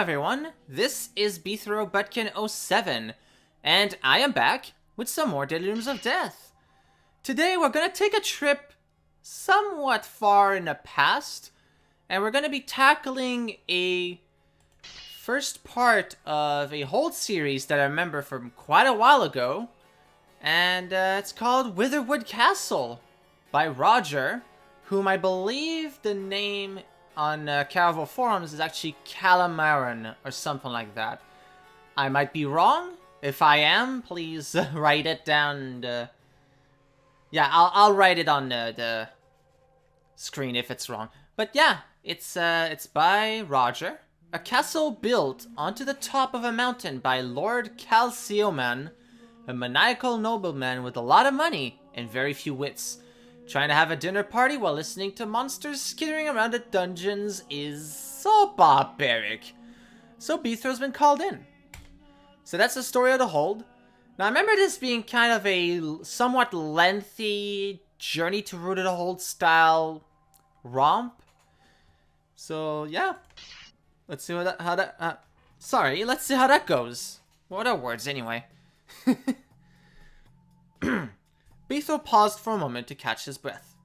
everyone, this is Butkin07, and I am back with some more Deadly Rooms of Death. Today we're going to take a trip somewhat far in the past, and we're going to be tackling a first part of a whole series that I remember from quite a while ago, and it's called Witherwood Castle by Roger, whom I believe the name on Caravel forums is actually calamarain or something like that. I might be wrong. If I am, please write it down. Yeah, I'll write it on the screen if it's wrong. But yeah, it's by Roger. A castle built onto the top of a mountain by Lord Calcioman, a maniacal nobleman with a lot of money and very few wits. Trying to have a dinner party while listening to monsters skittering around the dungeons is so barbaric. So Beethro's been called in. So that's the story of the hold. Now I remember this being kind of a somewhat lengthy journey to Root of the Hold style romp. So yeah, let's see let's see how that goes. What are words anyway? Beethro paused for a moment to catch his breath.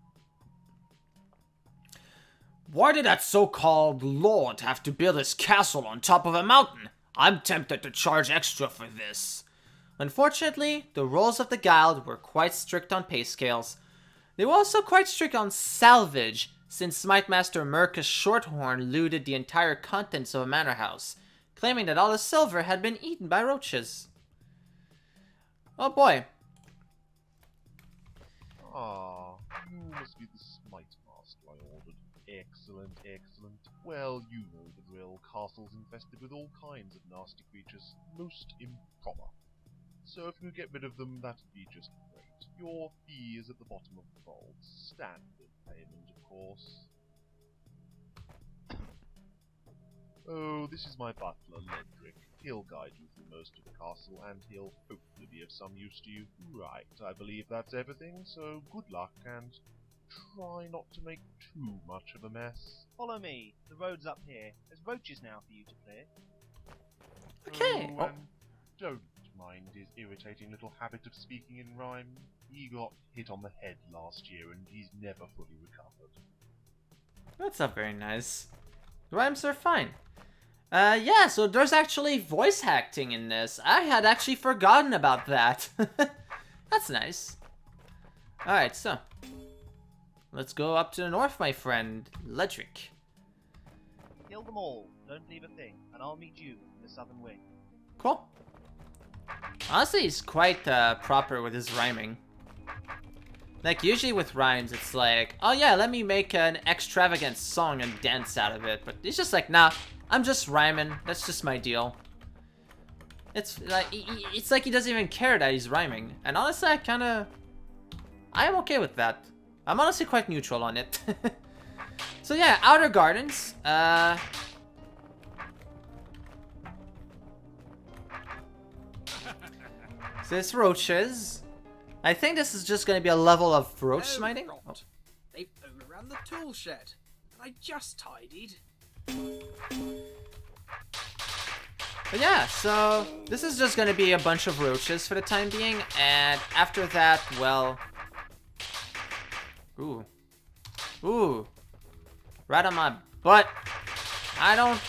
Why did that so-called lord have to build his castle on top of a mountain? I'm tempted to charge extra for this. Unfortunately, the rules of the guild were quite strict on pay scales. They were also quite strict on salvage, since Smite Master Mercus Shorthorn looted the entire contents of a manor house, claiming that all the silver had been eaten by roaches. Oh boy. Ah, you must be the Smite Master I ordered. Excellent, excellent. Well, you know the drill. Castles infested with all kinds of nasty creatures. Most improper. So if you could get rid of them, that'd be just great. Your fee is at the bottom of the fold. Standard payment, of course. Oh, this is my butler, Ledric. He'll guide you through most of the castle, and he'll hopefully be of some use to you. Right, I believe that's everything, so good luck, and try not to make too much of a mess. Follow me. The road's up here. There's roaches now for you to clear. Okay. Oh, and don't mind his irritating little habit of speaking in rhyme. He got hit on the head last year, and he's never fully recovered. That's not very nice. The rhymes are fine. Yeah, so there's actually voice acting in this. I had actually forgotten about that. That's nice. Alright, so. Let's go up to the north, my friend, Ledric. Kill them all. Don't leave a thing. And I'll meet you in the southern wing. Cool. Honestly, he's quite proper with his rhyming. Like, usually with rhymes, it's like, oh yeah, let me make an extravagant song and dance out of it. But he's just like, nah, I'm just rhyming. That's just my deal. It's like he doesn't even care that he's rhyming. And honestly, I am okay with that. I'm honestly quite neutral on it. So yeah, Outer Gardens. So it's roaches. I think this is just going to be a level of roach smiting. Oh. They've overrun the tool shed, and I just tidied. But yeah, so this is just going to be a bunch of roaches for the time being, and after that, well... Ooh. Right on my butt. I don't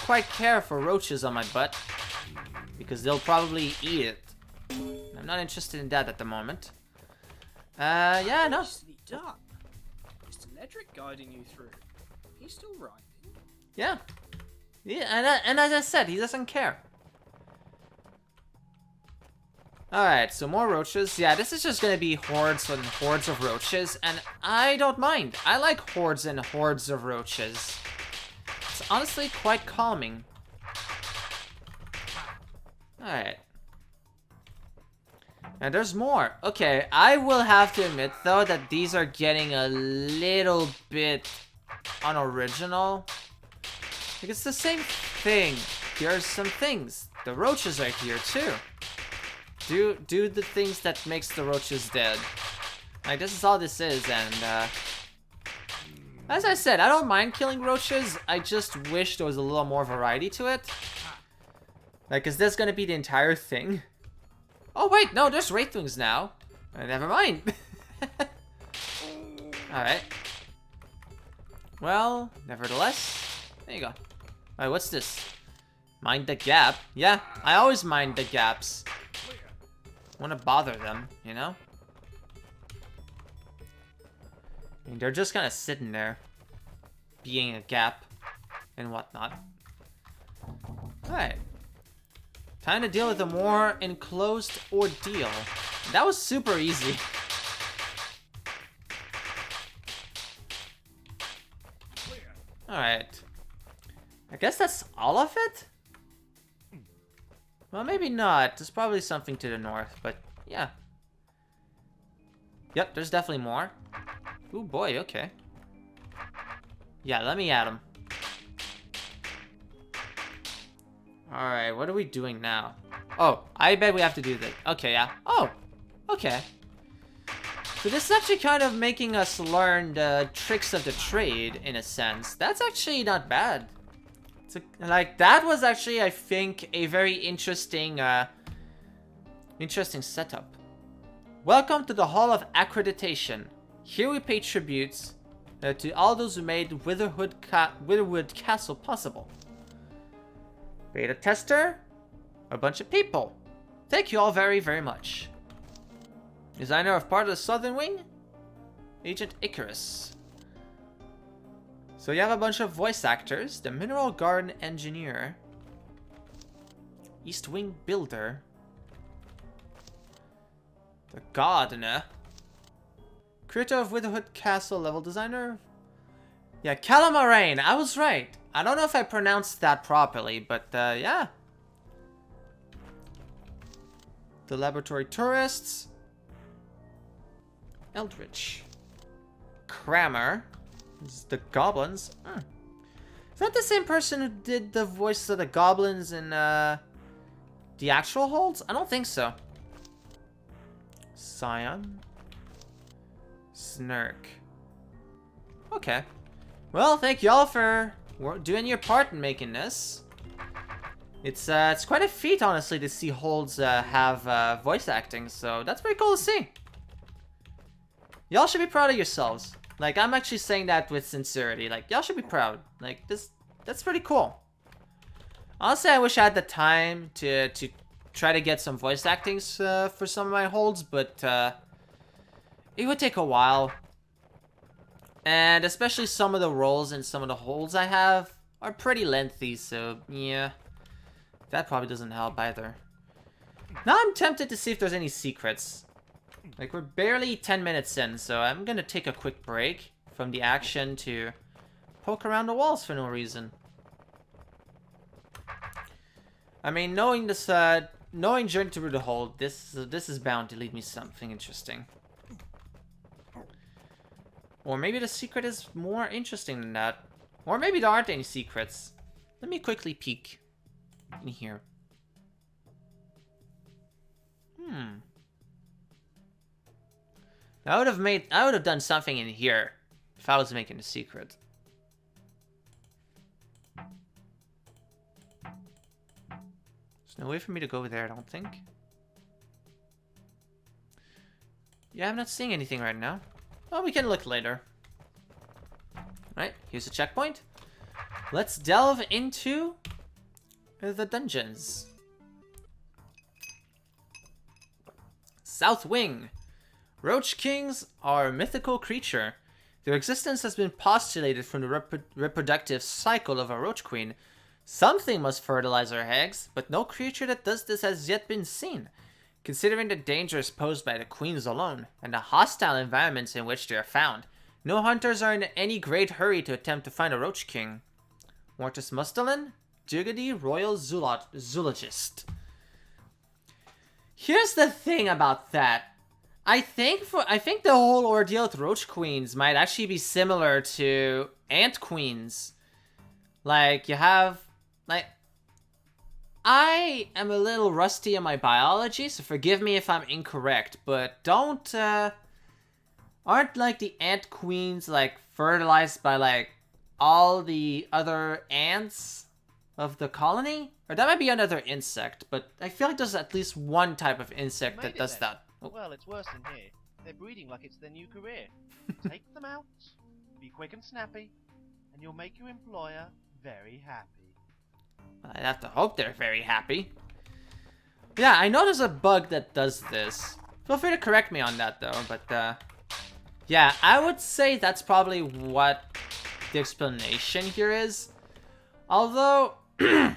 quite care for roaches on my butt, because they'll probably eat it. I'm not interested in that at the moment. Yeah, no. Nicely done. Mr. Ledric guiding you through. He's still rhyming. Yeah. Yeah, and as I said, he doesn't care. Alright, so more roaches. Yeah, this is just gonna be hordes and hordes of roaches, and I don't mind. I like hordes and hordes of roaches. It's honestly quite calming. Alright. And there's more. Okay, I will have to admit, though, that these are getting a little bit unoriginal. Like, it's the same thing. Here's some things. The roaches are here, too. Do the things that makes the roaches dead. Like, this is all this is, and, As I said, I don't mind killing roaches. I just wish there was a little more variety to it. Like, is this gonna be the entire thing? Oh wait, no, there's wraithwings now. Never mind. Alright. Well, nevertheless, there you go. Alright, what's this? Mind the gap. Yeah, I always mind the gaps. Want to bother them, you know? I mean, they're just kind of sitting there, being a gap and whatnot. Alright. Time to deal with a more enclosed ordeal. That was super easy. Alright. I guess that's all of it? Well, maybe not. There's probably something to the north, but yeah. Yep, there's definitely more. Ooh, boy, okay. Yeah, let me at him. Alright, what are we doing now? Oh, I bet we have to do this. Okay, yeah. Oh, okay. So this is actually kind of making us learn the tricks of the trade, in a sense. That's actually not bad. Like, that was actually, I think, a very interesting, interesting setup. Welcome to the Hall of Accreditation. Here we pay tributes to all those who made Witherwood Castle possible. Beta tester, a bunch of people. Thank you all very, very much. Designer of part of the Southern Wing, Agent Icarus. So you have a bunch of voice actors, the Mineral Garden Engineer, East Wing Builder, the Gardener, creator of Witherwood Castle level designer. Yeah, calamarain, I was right. I don't know if I pronounced that properly, but yeah. The laboratory tourists, Eldritch, Crammer. The goblins. Is that the same person who did the voices of the goblins in the actual holds? I don't think so. Scion. Snark. Okay. Well, thank y'all for doing your part in making this. It's quite a feat, honestly, to see holds have voice acting, so that's pretty cool to see. Y'all should be proud of yourselves. Like, I'm actually saying that with sincerity. Like, y'all should be proud. Like, that's pretty cool. Honestly, I wish I had the time to try to get some voice actings for some of my holds, but it would take a while. And especially some of the roles and some of the holds I have are pretty lengthy, so yeah. That probably doesn't help either. Now I'm tempted to see if there's any secrets. Like, we're barely 10 minutes in, so I'm gonna take a quick break from the action to poke around the walls for no reason. I mean, knowing this, knowing Journey through the Hold, this is bound to lead me something interesting. Or maybe the secret is more interesting than that. Or maybe there aren't any secrets. Let me quickly peek in here. I would have done something in here if I was making a secret. There's no way for me to go there, I don't think. Yeah, I'm not seeing anything right now. Well, we can look later. Alright, here's a checkpoint. Let's delve into the dungeons. South Wing. Roach Kings are a mythical creature. Their existence has been postulated from the reproductive cycle of a roach queen. Something must fertilize her eggs, but no creature that does this has yet been seen. Considering the dangers posed by the queens alone, and the hostile environments in which they are found, no hunters are in any great hurry to attempt to find a Roach King. Mortis Mustelin, Jiggity Royal Zoologist. Here's the thing about that. I think the whole ordeal with Roach Queens might actually be similar to Ant Queens. Like, you have, like, I am a little rusty on my biology, so forgive me if I'm incorrect, but aren't like the Ant Queens like fertilized by like all the other ants of the colony? Or that might be another insect, but I feel like there's at least one type of insect that does that. Oh. Well, it's worse than here. They're breeding like it's their new career. Take them out, be quick and snappy, and you'll make your employer very happy. I'd have to hope they're very happy. Yeah, I know there's a bug that does this. Feel free to correct me on that though, but yeah, I would say that's probably what the explanation here is. Although, it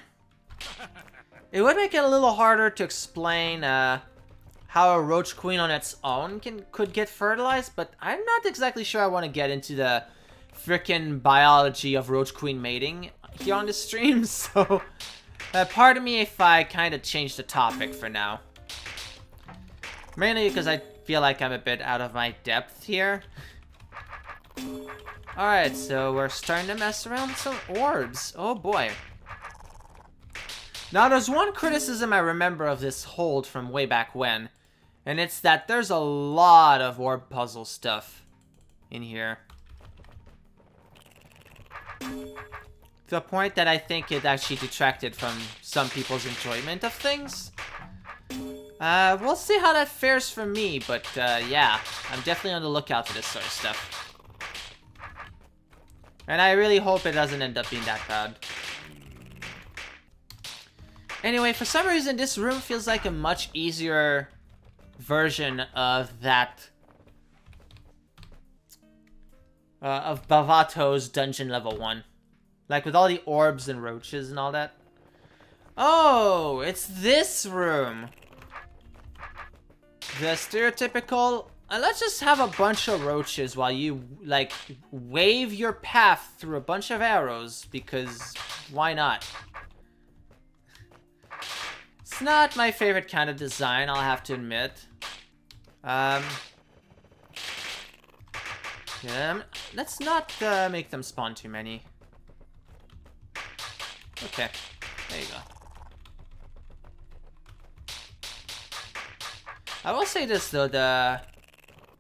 would make it a little harder to explain how a roach queen on its own could get fertilized, but I'm not exactly sure I want to get into the frickin' biology of roach queen mating here on the stream, so pardon me if I kind of change the topic for now. Mainly because I feel like I'm a bit out of my depth here. Alright, so we're starting to mess around with some orbs. Oh boy. Now there's one criticism I remember of this hold from way back when, and it's that there's a lot of orb puzzle stuff in here. To the point that I think it actually detracted from some people's enjoyment of things. We'll see how that fares for me, but yeah, I'm definitely on the lookout for this sort of stuff. And I really hope it doesn't end up being that bad. Anyway, for some reason, this room feels like a much easier version of that... of Bavato's dungeon level 1. Like, with all the orbs and roaches and all that. Oh, it's this room. The stereotypical... let's just have a bunch of roaches while you, like, wave your path through a bunch of arrows, because why not? It's not my favorite kind of design, I'll have to admit. Yeah, let's not make them spawn too many. Okay, there you go. I will say this though, the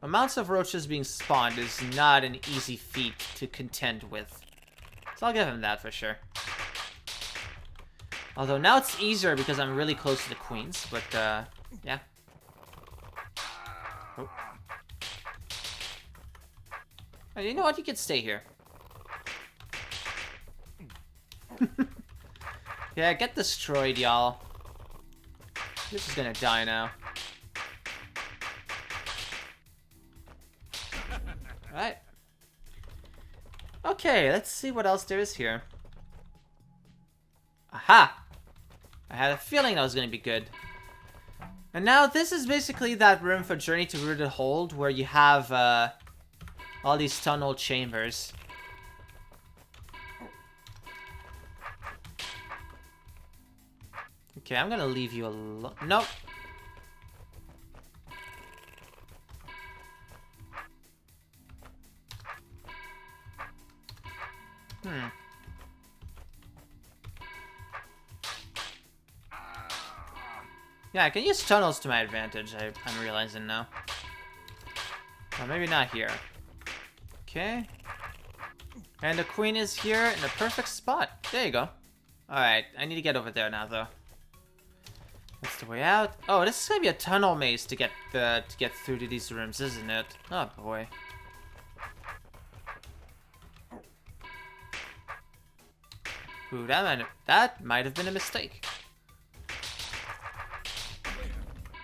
amounts of roaches being spawned is not an easy feat to contend with. So I'll give him that for sure. Although now it's easier because I'm really close to the queens, but yeah. Oh. Oh, you know what? You can stay here. Yeah, get destroyed, y'all. This is gonna die now. Alright. Okay, let's see what else there is here. Aha! I had a feeling that was gonna be good. And now this is basically that room for Journey to Rooted Hold, where you have all these tunnel chambers. Okay, I'm gonna leave you alone. Nope. Yeah, I can use tunnels to my advantage, I'm realizing now. Well, maybe not here. Okay. And the queen is here in the perfect spot. There you go. Alright, I need to get over there now, though. That's the way out. Oh, this is gonna be a tunnel maze to get through to these rooms, isn't it? Oh, boy. Ooh, that might have been a mistake.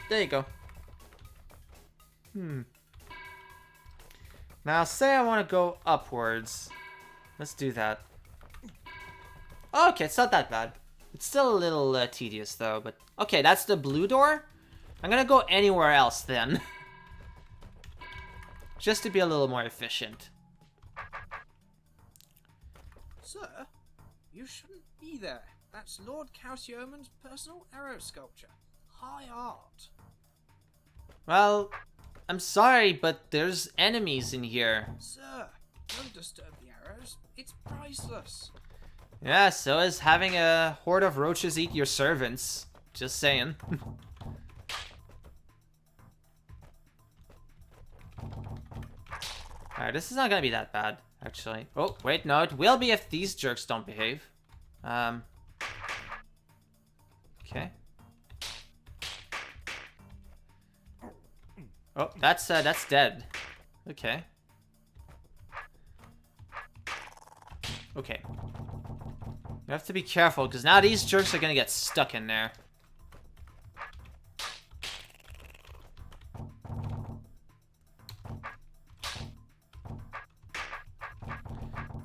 There you go. Now, say I want to go upwards. Let's do that. Okay, it's not that bad. It's still a little tedious, though, but... Okay, that's the blue door? I'm gonna go anywhere else, then. Just to be a little more efficient. Sir, you shouldn't be there. That's Lord Calcioman's personal arrow sculpture. High art. Well, I'm sorry, but there's enemies in here. Sir, don't disturb the arrows. It's priceless. Yeah, so is having a horde of roaches eat your servants. Just saying. Alright, this is not gonna be that bad. Actually. Oh, wait, no, it will be if these jerks don't behave. Okay. Oh, that's dead. Okay. Okay. We have to be careful, because now these jerks are gonna get stuck in there.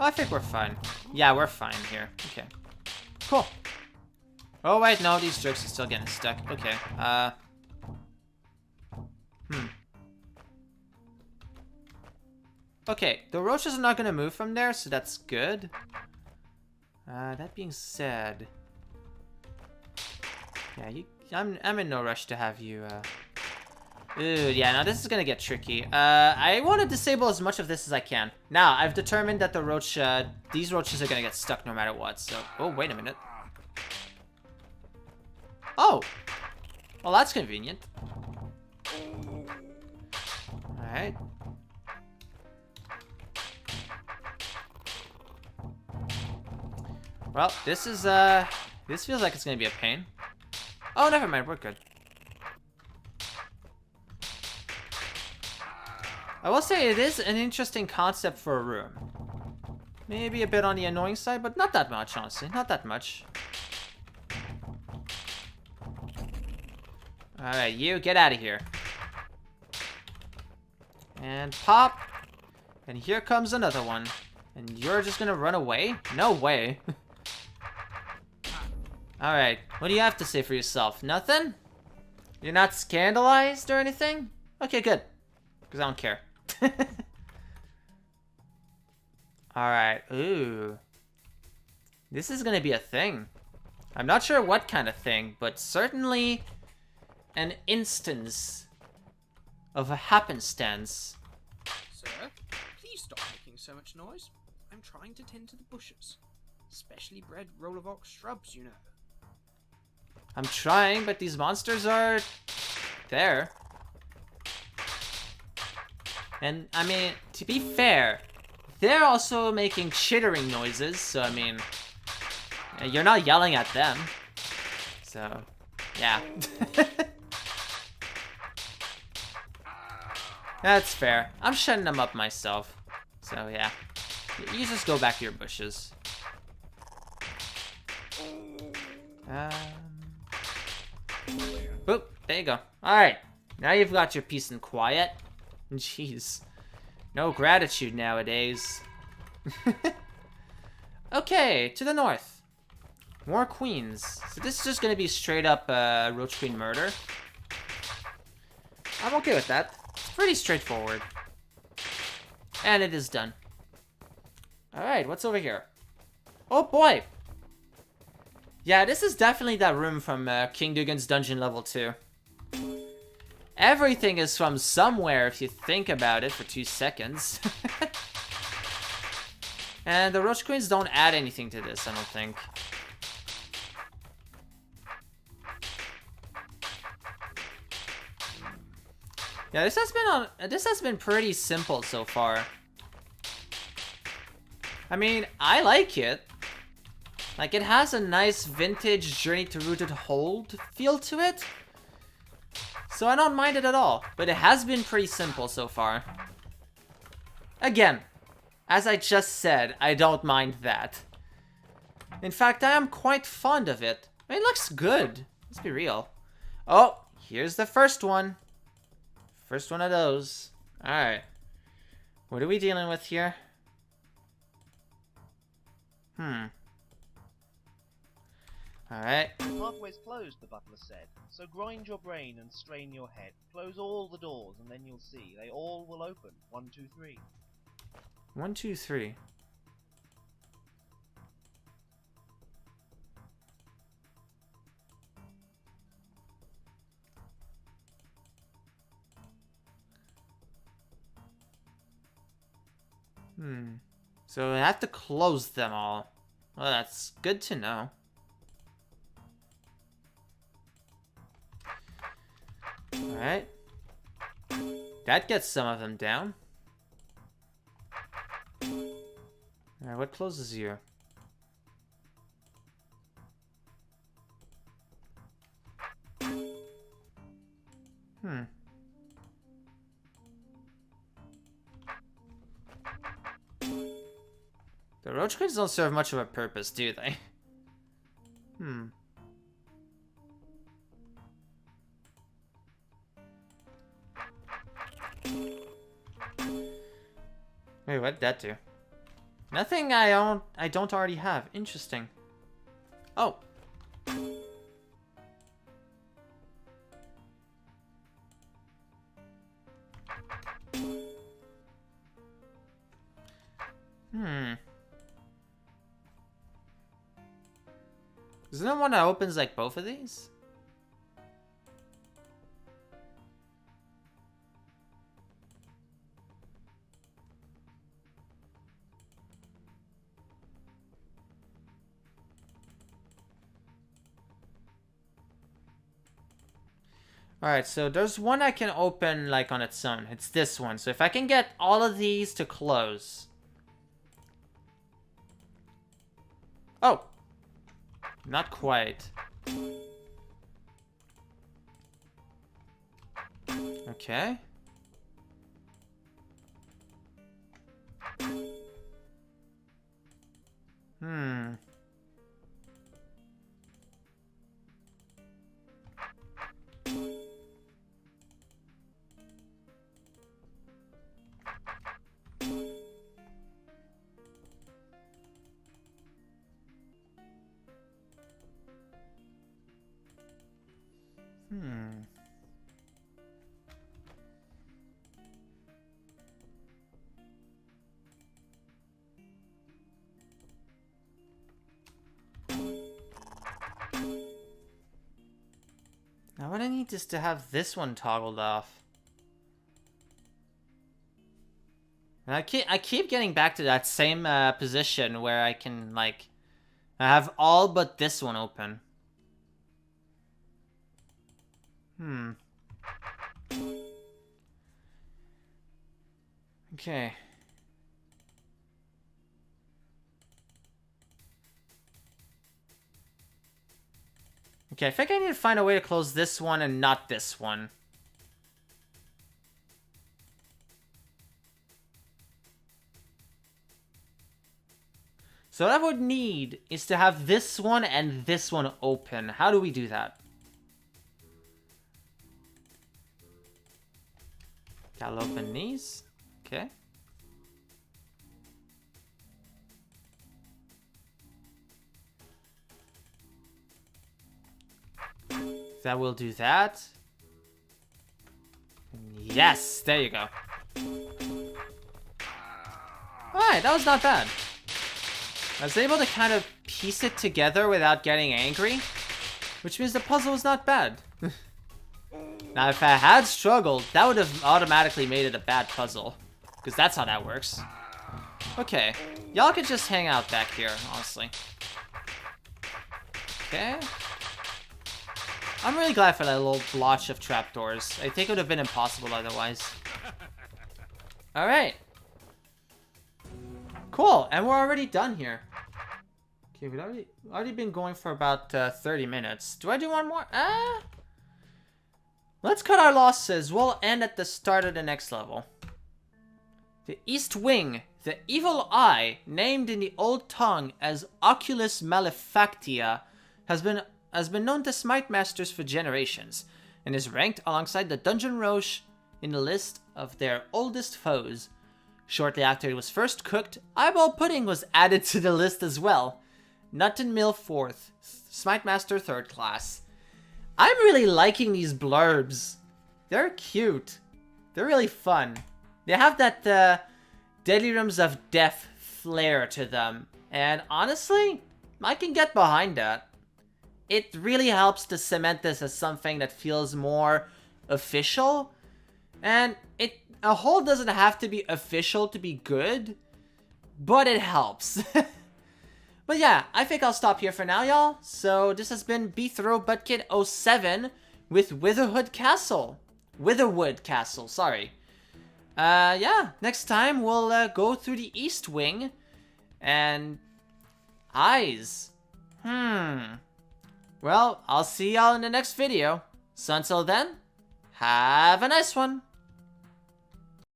I think we're fine. Yeah, we're fine here. Okay. Cool. Oh, wait, no, these jerks are still getting stuck. Okay, Okay, the roaches are not gonna move from there, so that's good. That being said... Yeah, I'm in no rush to have you, Ooh, yeah, now this is gonna get tricky. I want to disable as much of this as I can. Now, I've determined that the roach, these roaches are gonna get stuck no matter what, so... Oh, wait a minute. Oh! Well, that's convenient. Alright. Well, this is, this feels like it's gonna be a pain. Oh, never mind, we're good. I will say it is an interesting concept for a room. Maybe a bit on the annoying side, but not that much, honestly. Not that much. Alright, you, get out of here. And pop. And here comes another one. And you're just gonna run away? No way. Alright, what do you have to say for yourself? Nothing? You're not scandalized or anything? Okay, good. Because I don't care. Alright, ooh. This is gonna be a thing. I'm not sure what kind of thing, but certainly an instance of a happenstance. Sir, please stop making so much noise. I'm trying to tend to the bushes. Specially bred Rollervox shrubs, you know. I'm trying, but these monsters are there. And, I mean, to be fair, they're also making chittering noises, so, I mean, you're not yelling at them. So, yeah. That's fair. I'm shutting them up myself. So, yeah. You just go back to your bushes. Boop, there you go. Alright, now you've got your peace and quiet. Jeez. No gratitude nowadays. Okay, to the north. More queens. So this is just gonna be straight up roach queen murder. I'm okay with that. It's pretty straightforward. And it is done. Alright, what's over here? Oh boy! Yeah, this is definitely that room from King Dugan's Dungeon Level 2. Everything is from somewhere if you think about it for 2 seconds. And the Roach Queens don't add anything to this, I don't think. Yeah, this has been pretty simple so far. I mean, I like it. Like, it has a nice vintage Journey to Rooted Hold feel to it. So I don't mind it at all. But it has been pretty simple so far. Again, as I just said, I don't mind that. In fact, I am quite fond of it. I mean, it looks good. Let's be real. Oh, here's the first one. First one of those. Alright. What are we dealing with here? Alright. The pathway's closed, the butler said. So grind your brain and strain your head. Close all the doors and then you'll see. They all will open. 1, 2, 3. 1, 2, 3. So I have to close them all. Well, that's good to know. Alright. That gets some of them down. Alright, what closes here? Hmm. The roach crates don't serve much of a purpose, do they? Hmm. Wait, what did that do? Nothing I don't already have. Interesting. Oh. Hmm. Isn't there one that opens like both of these? Alright, so there's one I can open like on its own. It's this one. So if I can get all of these to close. Oh! Not quite. Okay. Hmm. Hmm. Now what I need is to have this one toggled off. And I keep getting back to that same position where I can like I have all but this one open. Hmm. Okay. Okay, I think I need to find a way to close this one and not this one. So what I would need is to have this one and this one open. How do we do that? Gotta open these. Okay. That will do that. Yes, there you go. Alright, that was not bad. I was able to kind of piece it together without getting angry, which means the puzzle was not bad. Now, if I had struggled, that would have automatically made it a bad puzzle, because that's how that works. Okay, y'all could just hang out back here, honestly. Okay. I'm really glad for that little blotch of trapdoors. I think it would have been impossible otherwise. Alright. Cool, and we're already done here. Okay, we've already been going for about 30 minutes. Do I do one more? Let's cut our losses. We'll end at the start of the next level. The East Wing, the evil eye, named in the old tongue as Oculus Malefactia, has been known to smite masters for generations, and is ranked alongside the Dungeon Roche in the list of their oldest foes. Shortly after it was first cooked, eyeball pudding was added to the list as well. Nut and Mill 4th, Smite Master 3rd class. I'm really liking these blurbs. They're cute. They're really fun. They have that Deadly Rooms of Death flair to them, and honestly, I can get behind that. It really helps to cement this as something that feels more official, and a whole doesn't have to be official to be good, but it helps. But yeah, I think I'll stop here for now, y'all. So this has been BThrowButtkid07 with Witherwood Castle, sorry. Yeah, next time we'll go through the East Wing, And eyes. Well, I'll see y'all in the next video. So until then, have a nice one.